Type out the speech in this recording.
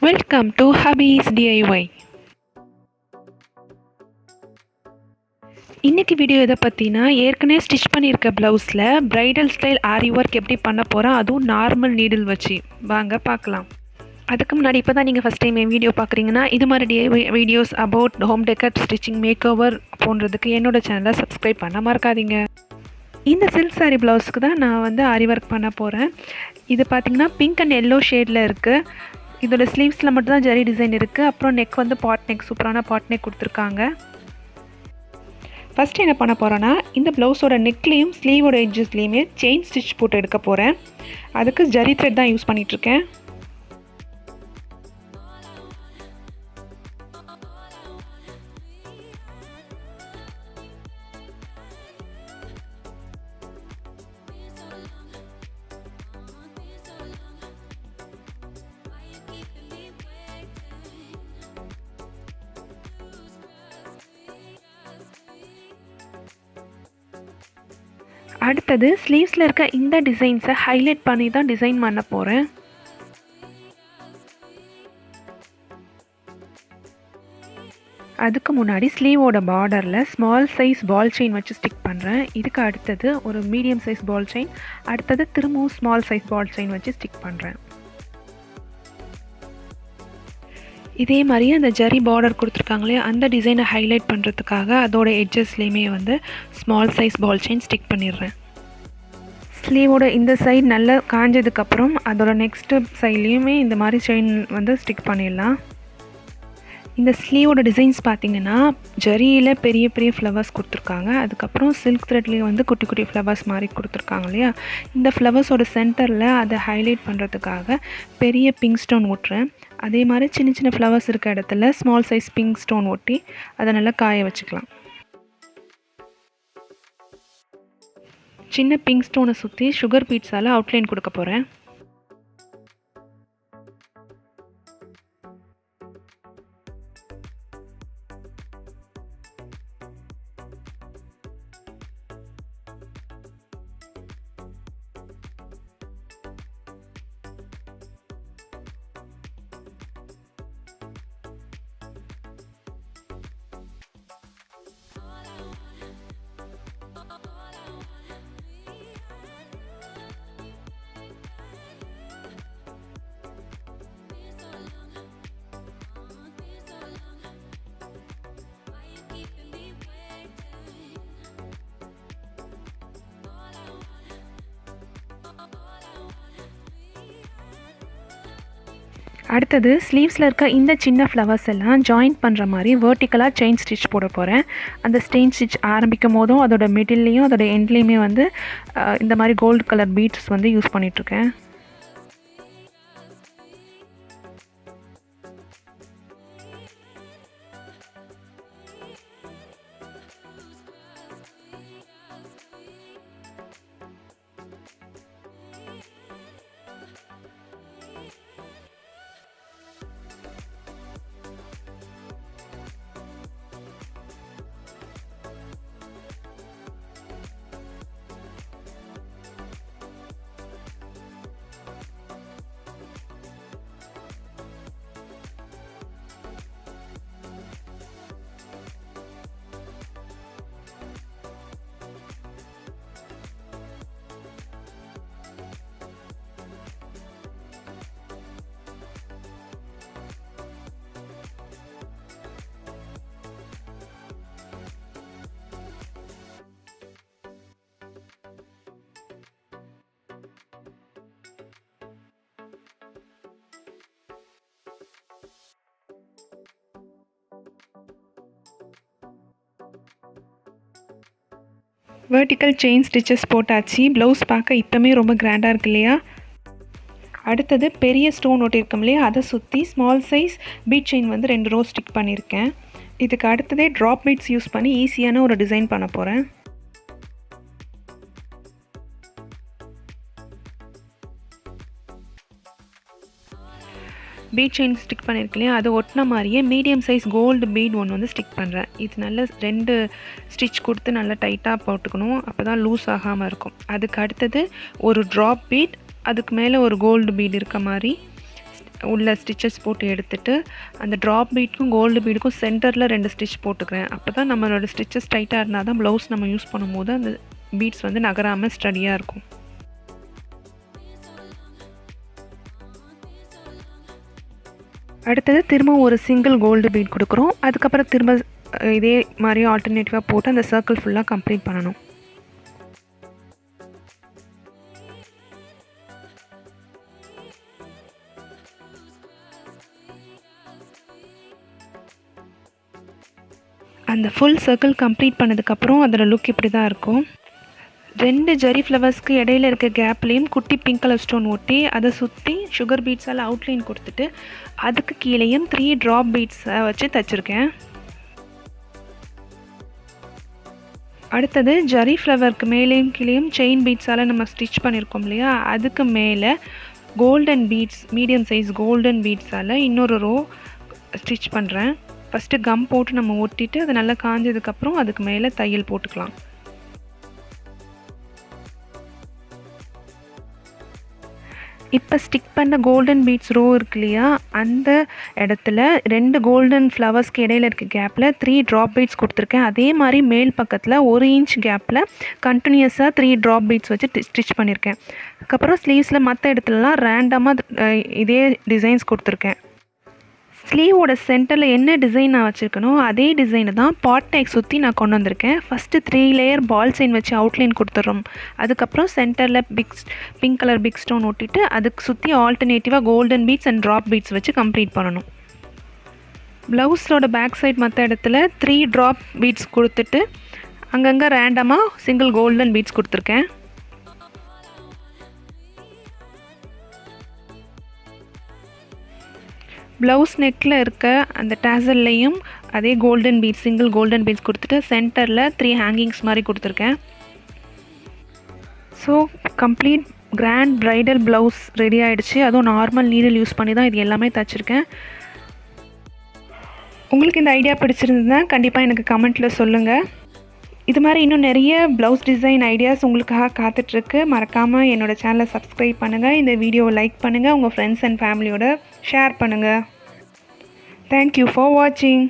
Welcome to Habi's DIY. இன்னைக்கு video எதை பற்றினா ஏற்கனவே ஸ்டிச் பண்ணியிருக்க ப்ளவுஸில் ப்ரைடல் ஸ்டைல் ஆரி ஒர்க் எப்படி பண்ண போகிறோம், அதுவும் நார்மல் நீடில் வச்சு வாங்க பார்க்கலாம். அதுக்கு முன்னாடி இப்போ தான் நீங்கள் ஃபஸ்ட் டைம் என் வீடியோ பார்க்குறீங்கன்னா இது மாதிரி DIY videos about home decor, stitching, makeover போன்றதுக்கு என்னோடய சேனலை சப்ஸ்கிரைப் பண்ண மறக்காதீங்க. இந்த சில்க் சாரி ப்ளவுஸுக்கு தான் நான் ஆரி ஒர்க் பண்ண போகிறேன். இது பார்த்திங்கன்னா பிங்க் அண்ட் எல்லோ ஷேடில் இருக்குது. இதோட ஸ்லீவ்ஸில் மட்டும் தான் ஜரி டிசைன் இருக்குது. அப்புறம் நெக் பாட் நெக், சூப்பரான பாட் நெக் கொடுத்துருக்காங்க. ஃபஸ்ட்டு என்ன பண்ண போகிறேன்னா, இந்த ப்ளவுஸோட நெக்லேயும் ஸ்லீவோட எட்ஜஸ்லேயுமே செயின் ஸ்டிச் போட்டு எடுக்க போகிறேன். அதுக்கு ஜரி த்ரெட் தான் யூஸ் பண்ணிகிட்ருக்கேன். அடுத்தது ஸ்லீவ்ஸில் இருக்க இந்த டிசைன்ஸை ஹைலைட் பண்ணி தான் டிசைன் பண்ண போகிறேன். அதுக்கு முன்னாடி ஸ்லீவோட பார்டரில் ஸ்மால் சைஸ் பால் செயின் வச்சு ஸ்டிக் பண்ணுறேன். இதுக்கு அடுத்தது ஒரு மீடியம் சைஸ் பால் செயின், அடுத்தது திரும்பவும் ஸ்மால் சைஸ் பால் செயின் வச்சு ஸ்டிக் பண்ணுறேன். இதே மாதிரியே அந்த ஜரி பார்டர் கொடுத்துருக்காங்களே அந்த டிசைனை ஹைலைட் பண்ணுறதுக்காக அதோட எட்ஜஸ்லேயுமே small size ball chain stick பண்ணிடுறேன். ஸ்லீவோட இந்த சைடு நல்லா காஞ்சதுக்கப்புறம் அதோட நெக்ஸ்ட்டு சைட்லேயுமே இந்த மாதிரி செயின் ஸ்டிக் பண்ணிடலாம். இந்த ஸ்லீவோட டிசைன்ஸ் பார்த்திங்கன்னா ஜரியில் பெரிய பெரிய ஃப்ளவர்ஸ் கொடுத்துருக்காங்க. அதுக்கப்புறம் சில்க் த்ரெட்லேயும் குட்டி குட்டி ஃப்ளவர்ஸ் மாதிரி கொடுத்துருக்காங்க இல்லையா. இந்த ஃப்ளவர்ஸோட சென்டரில் அதை ஹைலைட் பண்ணுறதுக்காக பெரிய பிங்க் ஸ்டோன் ஒட்டுறேன். அதே மாதிரி சின்ன சின்ன ஃப்ளவர்ஸ் இருக்க இடத்துல ஸ்மால் சைஸ் பிங்க் ஸ்டோன் ஒட்டி அதை நல்லா காய வச்சுக்கலாம். சின்ன பிங்க் ஸ்டோனை சுற்றி சுகர் பீட்ஸால் அவுட்லைன் கொடுக்க போகிறேன். அடுத்தது ஸ்லீவ்ஸில் இருக்க இந்த சின்ன ஃப்ளவர்ஸ் எல்லாம் ஜாயின் பண்ணுற மாதிரி வேர்ட்டிக்கலாக செயின் ஸ்டிச் போட போகிறேன். அந்த செயின் ஸ்டிச் ஆரம்பிக்கும் போதும் அதோட மிடில்லையும் அதோட எண்ட்லேயுமே இந்த மாதிரி கோல்டு கலர் பீட்ஸ் யூஸ் பண்ணிகிட்ருக்கேன். வெர்டிக்கல் செயின் ஸ்டிச்சஸ் போட்டாச்சு. ப்ளவுஸ் பார்க்க இப்போமே ரொம்ப கிராண்டாக இருக்கு இல்லையா. அடுத்தது பெரிய ஸ்டோன் ஒட்டியிருக்கோம் இல்லையா, அதை சுற்றி small size bead chain 2 row stick பண்ணியிருக்கேன். இதுக்கு அடுத்ததே ட்ராப் பீட்ஸ் யூஸ் பண்ணி ஈஸியான ஒரு டிசைன் பண்ண போகிறேன். பீட் செயின் ஸ்டிக் பண்ணியிருக்கலையே அது ஒட்டின மாதிரியே மீடியம் சைஸ் கோல்டு பீட் ஒன்று ஸ்டிக் பண்ணுறேன். இது நல்ல 2 ஸ்டிச் கொடுத்து நல்லா டைட்டாக போட்டுக்கணும், அப்போ தான் லூஸ் ஆகாமல் இருக்கும். அதுக்கு அடுத்தது ஒரு ட்ராப் பீட், அதுக்கு மேலே ஒரு கோல்டு பீட் இருக்க மாதிரி உள்ள ஸ்டிச்சஸ் போட்டு எடுத்துட்டு அந்த ட்ராப் பீட்க்கும் கோல்டு பீடுக்கும் சென்டரில் 2 ஸ்டிச் போட்டுக்கிறேன். அப்போ தான் நம்மளோட ஸ்டிச்சஸ் டைட்டாக இருந்தால் தான் ப்ளவுஸ் நம்ம யூஸ் பண்ணும்போது அந்த பீட்ஸ் வந்து நகராமல் ஸ்டடியாக இருக்கும். அடுத்தது திரும்ப ஒரு சிங்கிள் கோல்டு பீட் கொடுக்குறோம். அதுக்கப்புறம் திரும்ப இதே மாதிரி ஆல்டர்னேட்டிவாக போட்டு அந்த சர்க்கிள் ஃபுல்லாக கம்ப்ளீட் பண்ணணும். அந்த ஃபுல் சர்க்கிள் கம்ப்ளீட் பண்ணதுக்கப்புறம் அதோட லுக் இப்படி தான் இருக்கும். 2 ஜரி ஃப்ளவர்ஸ்க்கு இடையில இருக்க கேப்லேயும் குட்டி பிங்க் கலர் ஸ்டோன் ஒட்டி அதை சுற்றி சுகர் பீட்ஸால் அவுட்லைன் கொடுத்துட்டு அதுக்கு கீழேயும் 3 ட்ராப் பீட்ஸை வச்சு தைச்சிருக்கேன். அடுத்தது ஜரி ஃப்ளவருக்கு மேலேயும் கீழேயும் செயின் பீட்ஸால் நம்ம ஸ்டிச் பண்ணியிருக்கோம் இல்லையா, அதுக்கு மேலே golden beads, medium size golden பீட்ஸால் இன்னொரு ரோ ஸ்டிச் பண்ணுறேன். ஃபஸ்ட்டு கம் போட்டு நம்ம ஒட்டிட்டு அது நல்லா காஞ்சதுக்கப்புறம் அதுக்கு மேலே தையல் போட்டுக்கலாம். இப்போ ஸ்டிக் பண்ண கோல்டன் பீட்ஸ் ரோ இருக்கு இல்லையா, அந்த இடத்துல 2 கோல்டன் ஃப்ளவர்ஸ்க்கு இடையில இருக்க கேப்பில் 3 ட்ராப் பீட்ஸ் கொடுத்துருக்கேன். அதே மாதிரி மேல் பக்கத்தில் 1 இன்ச் கேப்பில் கண்டினியூஸாக 3 ட்ராப் பீட்ஸ் வச்சு ஸ்டிச் பண்ணியிருக்கேன். அதுக்கப்புறம் ஸ்லீவ்ஸில் மற்ற இடத்துலலாம் ரேண்டமாக இதே டிசைன்ஸ் கொடுத்துருக்கேன். ஸ்லீவோட சென்டரில் என்ன டிசைன் நான் வச்சுருக்கனோ அதே டிசைனை தான் பாட் டேக் சுற்றி நான் கொண்டு வந்திருக்கேன். ஃபஸ்ட்டு 3 லேயர் பால் செயின் வச்சு அவுட்லைன் கொடுத்துட்றோம். அதுக்கப்புறம் சென்டரில் பிங்க் கலர் பிக் ஸ்டோன் ஒட்டிட்டு அதுக்கு சுற்றி ஆல்டர்னேட்டிவாக golden beads and drop beads வச்சு கம்ப்ளீட் பண்ணணும். ப்ளவுஸோட பேக் சைட் மற்ற இடத்துல 3 ட்ராப் பீட்ஸ் கொடுத்துட்டு அங்கங்கே ரேண்டமாக சிங்கிள் கோல்டன் பீட்ஸ் கொடுத்துருக்கேன். ப்ளவுஸ் நெக்கில் இருக்க அந்த டேசல்லையும் அதே golden beads, single golden beads கொடுத்துட்டு சென்டரில் 3 ஹேங்கிங்ஸ் மாதிரி கொடுத்துருக்கேன். So complete grand bridal blouse ready ஆகிடுச்சு. அதுவும் நார்மல் நீடில் யூஸ் பண்ணி தான் இது எல்லாமே தைச்சிருக்கேன். உங்களுக்கு இந்த ஐடியா பிடிச்சிருந்ததுன்னா கண்டிப்பாக எனக்கு கமெண்ட்டில் சொல்லுங்கள். இது மாதிரி இன்னும் நிறைய ப்ளவுஸ் டிசைன் ஐடியாஸ் உங்களுக்காக காத்துட்ருக்கு. மறக்காமல் என்னோடய சேனலை சப்ஸ்கிரைப் பண்ணுங்கள், இந்த வீடியோவை லைக் பண்ணுங்கள், உங்கள் ஃப்ரெண்ட்ஸ் அண்ட் ஃபேமிலியோட ஷேர் பண்ணுங்கள். தேங்க்யூ ஃபார் வாட்சிங்.